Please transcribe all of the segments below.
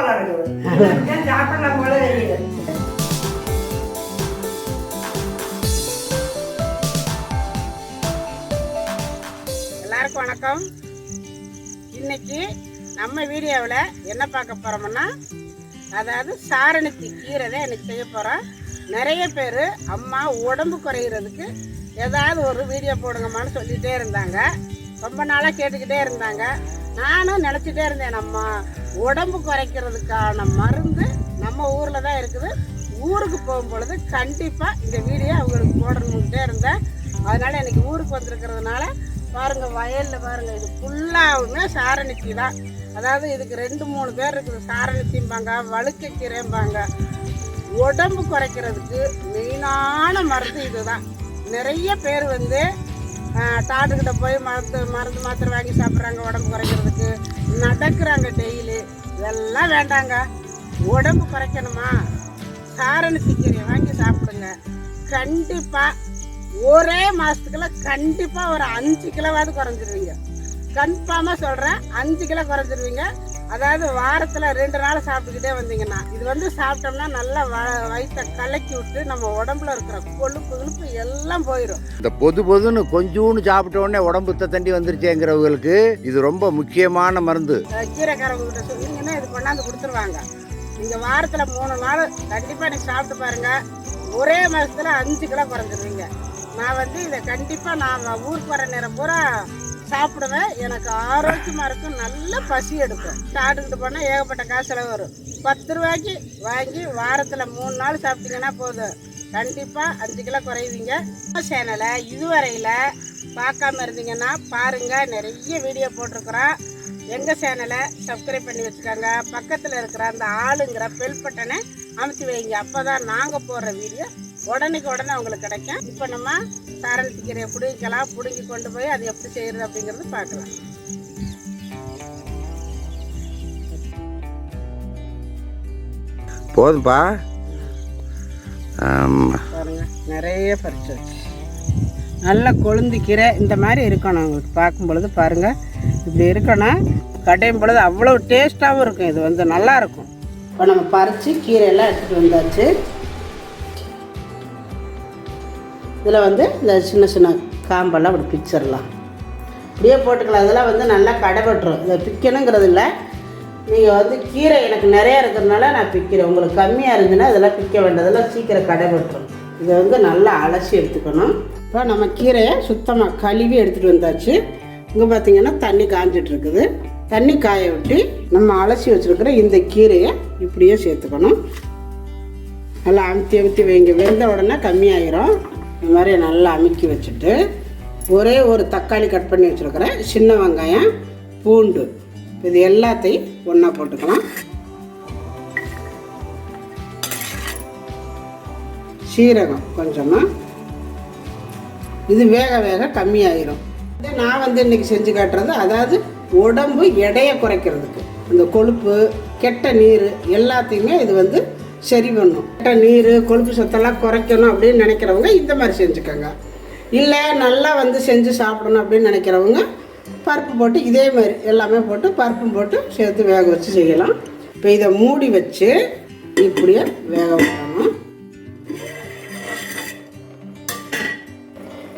போல இருக்குது. சாப்பிடலாம் போல தெரியுது. எல்லாருக்கும் வணக்கம். இன்னைக்கு நம்ம வீடியோவில் என்ன பார்க்க போகிறோம்னா, அதாவது சாரணிக்கு கீரை தான் எனக்கு செய்ய போகிறோம். நிறைய பேர் அம்மா உடம்பு குறைகிறதுக்கு ஏதாவது ஒரு வீடியோ போடுங்கம்மான்னு சொல்லிகிட்டே இருந்தாங்க. ரொம்ப நாளாக கேட்டுக்கிட்டே இருந்தாங்க. நானும் நினச்சிட்டே இருந்தேன், நம்ம உடம்பு குறைக்கிறதுக்கான மருந்து நம்ம ஊரில் தான் இருக்குது. ஊருக்கு போகும்பொழுது கண்டிப்பாக இந்த வீடியோ அவங்களுக்கு போடணுன்ட்டே இருந்தேன். அதனால் எனக்கு ஊருக்கு வந்திருக்கிறதுனால பாருங்கள், வயலில் பாருங்கள், இது ஃபுல்லாகவுமே சாரணிச்சி தான். அதாவது இதுக்கு 2-3 பேர் இருக்குது. சாரணிச்சிம்பாங்க, வழுக்கைக்கீரைம்பாங்க. உடம்பு குறைக்கிறதுக்கு மெயினான மருந்து இது தான். நிறைய பேர் வந்து டாக்டர்கிட்ட போய் மருந்து மாத்திரை வாங்கி சாப்பிட்றாங்க உடம்பு குறைக்கிறதுக்கு, நடக்கிறாங்க டெய்லி. இதெல்லாம் வேண்டாங்க. உடம்பு குறைக்கணுமா, சாரணிச்சி கீரையை வாங்கி சாப்பிடுங்க. கண்டிப்பாக ஒரே மாதத்துக்குள்ள கண்டிப்பாக ஒரு 5 கிலோவாவது குறைஞ்சிருவீங்க. கன்ஃபார்மாக சொல்கிறேன், 5 கிலோ குறைஞ்சிருவீங்க. அதாவது வாரத்தில் 2 நாள் சாப்பிட்டுக்கிட்டே வந்தீங்கன்னா, இது வந்து சாப்பிட்டோம்னா நல்லா வயிற்றை கலக்கி விட்டு நம்ம உடம்புல இருக்கிற கொழுப்பு எல்லாம் போயிடும். இந்த பொதுன்னு கொஞ்சோன்னு சாப்பிட்ட உடனே உடம்பு தண்டி வந்துருச்சேங்கிறவங்களுக்கு இது ரொம்ப முக்கியமான மருந்து. கீரைக்காரவங்ககிட்ட சொன்னீங்கன்னா இது கொண்டாந்து கொடுத்துருவாங்க. நீங்கள் வாரத்தில் 3 நாள் கண்டிப்பாக நீங்கள் சாப்பிட்டு பாருங்கள். ஒரே மாதத்தில் 5 கிலோ குறைஞ்சிருவீங்க. நான் வந்து இதை கண்டிப்பாக நான் ஊருக்கு வர நேரம் பூரா சாப்பிடுவேன். எனக்கு ஆரோக்கியமாக இருக்கும், நல்ல பசி எடுக்கும். சாப்பிட்டுக்கிட்டு போனால் ஏகப்பட்ட காசு செலவு வரும். 10 ரூபாய்க்கு வாங்கி வாரத்தில் 3 நாள் சாப்பிட்டீங்கன்னா போதும், கண்டிப்பாக 5 கிலோ குறைவீங்க. சேனலை இதுவரையில் பார்க்காம இருந்தீங்கன்னா பாருங்கள், நிறைய வீடியோ போட்டிருக்குறோம். எங்கள் சேனலை சப்ஸ்கிரைப் பண்ணி வச்சுக்கோங்க. பக்கத்தில் இருக்கிற அந்த ஆளுங்கிற பெல் பட்டனை அமைச்சு வைங்க. அப்போ தான் நாங்கள் போடுற வீடியோ உடனே உங்களுக்கு கிடைக்கும். இப்போ நம்ம சாரணிச்சி கீரையை பிடுங்கி கொண்டு போய் அது எப்படி செய்கிறது அப்படிங்கிறது பார்க்கலாம். போதும்பா, பாருங்க, நிறைய பறிச்சு வச்சு நல்லா கொழுந்து கீரை இந்த மாதிரி இருக்கணும். உங்களுக்கு பார்க்கும் பொழுது பாருங்கள், இப்படி இருக்கணும். கடையும் பொழுது அவ்வளோ டேஸ்ட்டாகவும் இருக்கும். இது வந்து நல்லாயிருக்கும். இப்போ நம்ம பறித்து கீரையெல்லாம் எடுத்துகிட்டு வந்தாச்சு. இதில் வந்து இந்த சின்ன காம்பெல்லாம் அப்படி பிச்சிடலாம். இப்படியே போட்டுக்கலாம். இதெல்லாம் வந்து நல்லா கடைபட்டுரும். இதை பிக்கணுங்கிறது இல்லை. நீங்கள் வந்து கீரை எனக்கு நிறையா இருக்கிறதுனால நான் பிக்கிறேன். உங்களுக்கு கம்மியாக இருந்துச்சுன்னா இதெல்லாம் பிக்க வேண்டியதெல்லாம் சீக்கிரம் கடைபட்டுரும். இதை வந்து நல்லா அலசி எடுத்துக்கணும். இப்போ நம்ம கீரையை சுத்தமாக கழுவி எடுத்துகிட்டு வந்தாச்சு. இங்கே பார்த்திங்கன்னா தண்ணி காஞ்சிட்ருக்குது. தண்ணி காய விட்டு நம்ம அலசி வச்சுருக்கிற இந்த கீரையை இப்படியே சேர்த்துக்கணும். நல்லா அமுத்தி வைங்க. வெந்த உடனே கம்மியாயிரும். இந்த மாதிரி நல்லா அமுக்கி வச்சுட்டு ஒரே ஒரு தக்காளி கட் பண்ணி வச்சுருக்கிறேன், சின்ன வெங்காயம், பூண்டு, இது எல்லாத்தையும் ஒன்றா போட்டுக்கலாம். சீரகம் கொஞ்சமாக. இது வேக கம்மியாயிரும். நான் வந்து இன்றைக்கி செஞ்சு காட்டுறது, அதாவது உடம்பு எடையை குறைக்கிறதுக்கு, இந்த கொழுப்பு கெட்ட நீர் எல்லாத்தையுமே இது வந்து சரி பண்ணும். கெட்ட நீர் கொழுப்பு சத்தெல்லாம் குறைக்கணும் அப்படின்னு நினைக்கிறவங்க இந்த மாதிரி செஞ்சுக்கோங்க. இல்லை நல்லா வந்து செஞ்சு சாப்பிடணும் அப்படின்னு நினைக்கிறவங்க பருப்பு போட்டு இதே மாதிரி எல்லாமே போட்டு பருப்பும் போட்டு சேர்த்து வேக வச்சு செய்யலாம். இப்போ இதை மூடி வச்சு இப்படியே வேக வைக்கணும்.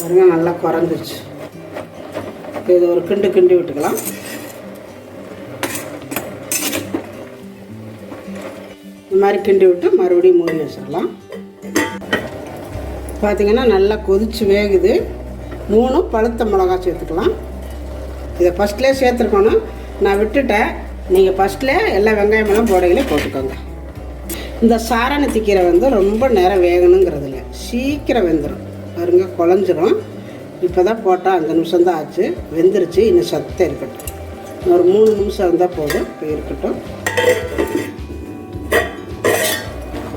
பாருங்க, நல்லா குறைஞ்சிருச்சு. இப்போ இதை ஒரு கிண்டி விட்டுக்கலாம். இந்த மாதிரி கிண்டி விட்டு மறுபடியும் மூடி வச்சிடலாம். பார்த்திங்கன்னா நல்லா கொதிச்சு வேகுது. 3 பழுத்த மிளகா சேர்த்துக்கலாம். இதை ஃபஸ்ட்லேயே சேர்த்துருக்கணும், நான் விட்டுட்டேன். நீங்கள் ஃபஸ்ட்லேயே எல்லா வெங்காயமெல்லாம் போடையிலே போட்டுக்கோங்க. இந்த சாரணிச்சி கீரை வந்து ரொம்ப நேரம் வேகணுங்கிறது இல்லை, சீக்கிரம் வெந்துடும். பாருங்க, குழஞ்சிரும். இப்போ தான் போட்டால் 5 நிமிஷம் தான் ஆச்சு, வெந்துருச்சு. இன்னும் சத்தம் இருக்கட்டும். ஒரு 3 நிமிஷம் இருந்தால் போதும். இப்போ இருக்கட்டும்.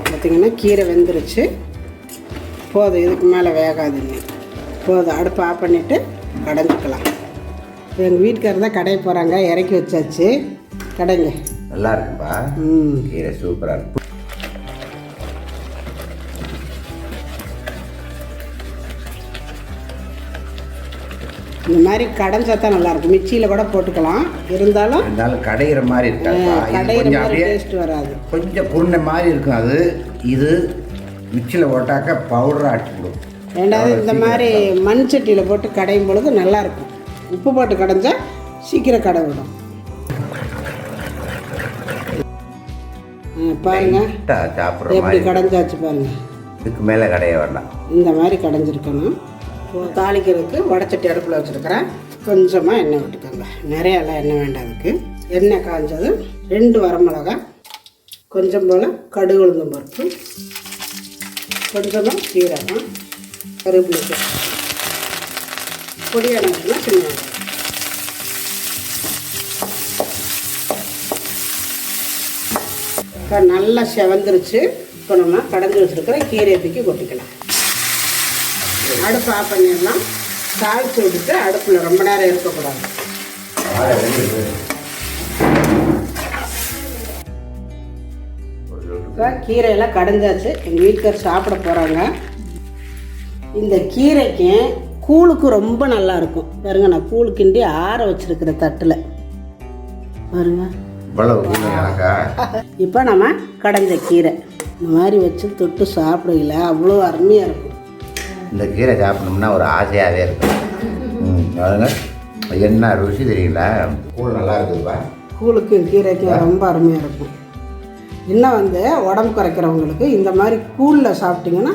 பார்த்திங்கன்னா கீரை வெந்துருச்சு. போதும், இதுக்கு மேலே வேகாதுங்க. போதும், அடுப்பை ஆஃப் பண்ணிவிட்டு கடைஞ்சிக்கலாம். எங்கள் வீட்டுக்காரர் தான் கடைய போகிறாங்க, இறக்கி வச்சாச்சு. கடைங்க நல்லா இருக்குப்பா. கீரை சூப்பராக இருக்கும். இந்த மாதிரி கடைஞ்சா தான் நல்லாயிருக்கும். மிக்சியில் கூட போட்டுக்கலாம், இருந்தாலும் கடையிற மாதிரி இருக்காது, கடையிற மாதிரி டேஸ்ட் வராது. கொஞ்சம் குருணை மாதிரி இருக்கும். அது இது மிக்சியில் போட்டாக்க பவுடராக ஆட்டிடும். ரெண்டாவது இந்த மாதிரி மண் சட்டியில் போட்டு கடையும் பொழுது நல்லாயிருக்கும். உப்பு போட்டு கடைஞ்சா சீக்கிரம் கடை விடும். பாருங்க எப்படி கடைஞ்சாச்சு பாருங்க. இதுக்கு மேலே கடைய வேண்டாம், இந்த மாதிரி கடைஞ்சிருக்கணும். தாளிக்கிறதுக்கு வடச்சட்டி அடுப்பில் வச்சுருக்கிறேன். கொஞ்சமாக எண்ணெய் விட்டுக்கோங்க, நிறையாலாம் எண்ணெய் வேண்டாம். அதுக்கு எண்ணெய் காய்ஞ்சது 2 வரமிளகாய், கொஞ்சம் போல் கடுகு உளுந்தம் பருப்பு, கொஞ்சமாக சீரகம், கருவேப்பிலை, பொடியான சின்ன இப்போ நல்லா செவந்துருச்சு. இப்போ நம்ம கடைஞ்சி வச்சுருக்கிற கீரையை தூக்கி கொட்டிக்கலாம். அடுப்பு ஆஃப் பண்ணிடலாம். தாளித்து விட்டுட்டு அடுப்பில் ரொம்ப நேரம் இருக்கக்கூடாது. இப்போ கீரையெல்லாம் கடைஞ்சாச்சு. எங்கள் வீட்டுக்கார் சாப்பிட போகிறாங்க. இந்த கீரைக்கு கூழுக்கு ரொம்ப நல்லாயிருக்கும். பாருங்க, நான் கூழ் கிண்டி ஆற வச்சுருக்கிற தட்டில் பாருங்க. இப்போ நம்ம கடைஞ்ச கீரை இந்த மாதிரி வச்சு தொட்டு சாப்பிடல, அவ்வளோ அருமையாக இருக்கும். இந்த கீரை சாப்பிடணும்னா ஒரு ஆசையாகவே இருக்கும். என்ன ருசி தெரியல, கூழ் நல்லா இருக்குதுப்பா. கூழுக்கும் கீரைக்கும் ரொம்ப அருமையாக இருக்கும். இன்னும் உடம்பு குறைக்கிறவங்களுக்கு இந்த மாதிரி கூழில் சாப்பிட்டிங்கன்னா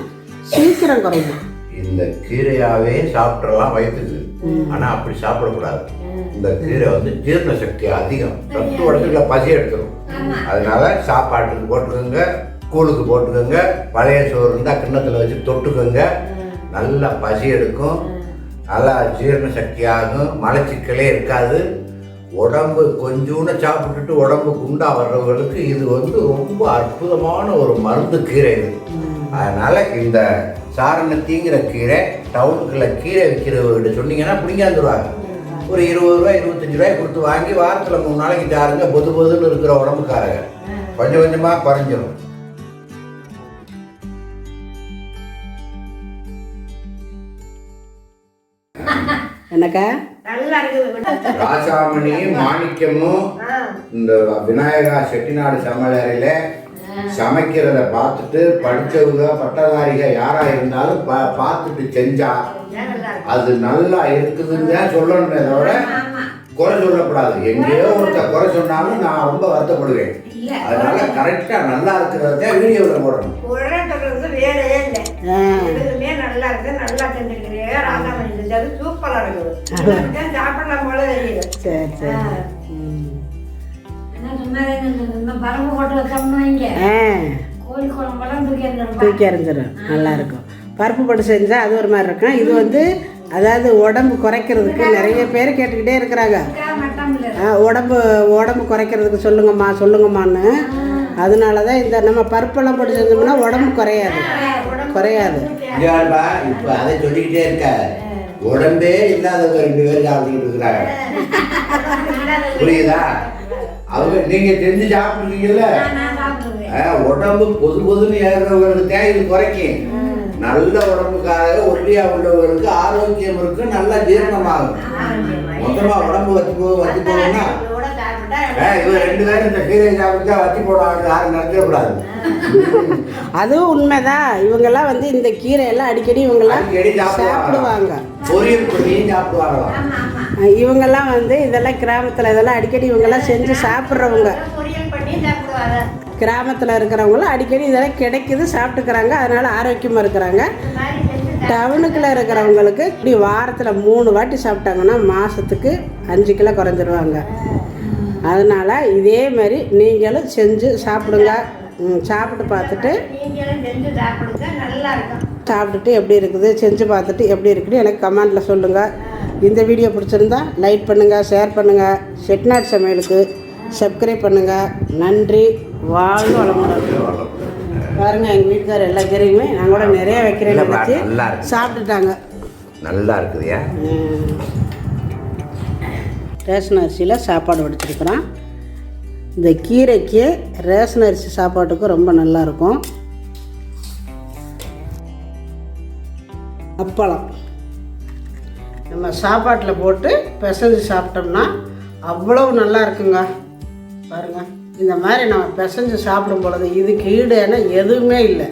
சீக்கிரம் குறையும். இந்த கீரையாகவே சாப்பிட்றலாம் வயிற்றுக்கு, ஆனால் அப்படி சாப்பிடக்கூடாது. இந்த கீரை ஜீரண சக்தி அதிகம், சத்து உடம்புல பசி எடுத்துரும். அதனால சாப்பாட்டுக்கு போட்டுக்கோங்க, கூழுக்கு போட்டுக்கோங்க, பழைய சோறு இருந்தால் கிண்ணத்தில் வச்சு தொட்டுக்கோங்க. நல்லா பசி எடுக்கும், நல்லா ஜீரண சக்தி ஆகும், மலச்சிக்கலே இருக்காது. உடம்பு கொஞ்சோன்னு சாப்பிட்டுட்டு உடம்பு குண்டா வர்றவங்களுக்கு இது ரொம்ப அற்புதமான ஒரு மருந்து கீரை இது. அதனால் இந்த சாரணத்திங்கிற கீரை டவுனுக்குள்ள கீரை விற்கிறவர்கிட்ட சொன்னீங்கன்னா பிடிங்காந்துருவாங்க. ஒரு 20 ரூபா 25 ரூபாய் கொடுத்து வாங்கி வாரத்தில் 3 நாளைக்கு சாருங்க. பொதுன்னு இருக்கிற உடம்புக்காரங்க கொஞ்சம் கொஞ்சமாக குறைஞ்சிடும். என்னக்கா ராஜாமணி மாணிக்கமும் இந்த விநாயகா செட்டிநாடு சமையலறையில சமைக்கிறத பார்த்துட்டு படித்தவங்க பட்டதாரிக யாராக இருந்தாலும் பார்த்துட்டு செஞ்சா அது நல்லா இருக்குதுன்னு தான் சொல்லணுமே தவிர குறை சொல்லக்கூடாது. எங்கேயோ ஒருத்தர் குறை சொன்னாலும் நான் ரொம்ப வருத்தப்படுவேன். அதனால கரெக்டா நல்லா இருக்கிறத வீடியோவில் போடணும். வேலையே இல்லை, எதுவுமே நல்லா இருக்கு, நல்லா செஞ்சுக்கிறீங்க. ராஜாமணி செஞ்சது சூப்பரா இருக்குது, சாப்பிடலாம் போல தெரியுது. சரி சரி. பருப்பு போட்டு வச்சோம்னா இங்கே கோழி குழம்பெல்லாம் தூக்கி எறிஞ்சிடும், நல்லா இருக்கும். பருப்பு போட்டு செஞ்சால் அது ஒரு மாதிரி இருக்கும். இது அதாவது உடம்பு குறைக்கிறதுக்கு நிறைய பேர் கேட்டுக்கிட்டே இருக்கிறாங்க. உடம்பு குறைக்கிறதுக்கு சொல்லுங்கம்மான்னு. அதனால தான் இந்த நம்ம பருப்பெல்லாம் போட்டு செஞ்சோம்னா உடம்பு குறையாது. இப்போ அதை சொல்லிக்கிட்டே இருக்க, உடம்பே இல்லாதவங்க 2 பேர் சாப்பிட்டுக்கிட்டு இருக்கிறாங்க. புரியுதா? அவங்க நீங்க செஞ்சு சாப்பிட்டுருக்கீங்கல்ல, உடம்பு பொதுன்னு ஏறுறவங்களுக்கு தான் இது குறைக்கும். நல்ல உடம்புக்காக ஒல்லியா உள்ளவர்களுக்கு ஆரோக்கியம் இருக்கு, நல்லா ஜீரணமாகும். மொத்தமா உடம்பு வத்தி போகணும்னா இவங்க 2 பேரும் இந்த கீரை சாப்பிட்டா வத்தி போடாது, யாரும் நினைக்கக்கூடாது. அதுவும் உண்மைதான். இவங்கெல்லாம் இந்த கீரையெல்லாம் அடிக்கடி சாப்பிடுவாங்க, பொரியல் பண்ணியும் சாப்பிடுவாங்களாம். இவங்கெல்லாம் இதெல்லாம் கிராமத்தில் இதெல்லாம் அடிக்கடி இவங்கெல்லாம் செஞ்சு சாப்பிட்றவங்க. கிராமத்தில் இருக்கிறவங்களும் அடிக்கடி இதெல்லாம் கிடைக்குது, சாப்பிட்டுக்கிறாங்க. அதனால் ஆரோக்கியமாக இருக்கிறாங்க. டவுனுக்குள்ளே இருக்கிறவங்களுக்கு இப்படி வாரத்தில் 3 வாட்டி சாப்பிட்டாங்கன்னா மாதத்துக்கு 5 கிலோ குறைஞ்சிருவாங்க. அதனால் இதே மாதிரி நீங்களும் செஞ்சு சாப்பிடுங்க. சாப்பிட்டு பார்த்துட்டு சாப்பிட்டுட்டு எப்படி இருக்குது, செஞ்சு பார்த்துட்டு எப்படி இருக்குன்னு எனக்கு கமெண்டில் சொல்லுங்கள். இந்த வீடியோ பிடிச்சிருந்தா லைக் பண்ணுங்கள், ஷேர் பண்ணுங்கள். செட்டிநாடு சமையலுக்கு சப்ஸ்கிரைப் பண்ணுங்கள். நன்றி. வாழ்க வளமுடன். பாருங்கள், எங்கள் வீட்டுக்கார் எல்லா கீரையுமே நான் கூட நிறைய வைக்கிறேன்னு நினச்சி சாப்பிட்டுட்டாங்க. நல்லா இருக்குதுயா. ரேஷன் அரிசியில் சாப்பாடு வடிச்சிருக்கிறோம். இந்த கீரைக்கு ரேஷன் அரிசி சாப்பாட்டுக்கு ரொம்ப நல்லாயிருக்கும். அப்பளம் நம்ம சாப்பாட்டில் போட்டு பிசைஞ்சு சாப்பிட்டோம்னா அவ்வளவு நல்லா இருக்குங்க. பாருங்கள், இந்த மாதிரி நம்ம பிசைஞ்சு சாப்பிடும் பொழுது இதுக்கு ஈடான எதுவுமே இல்லை.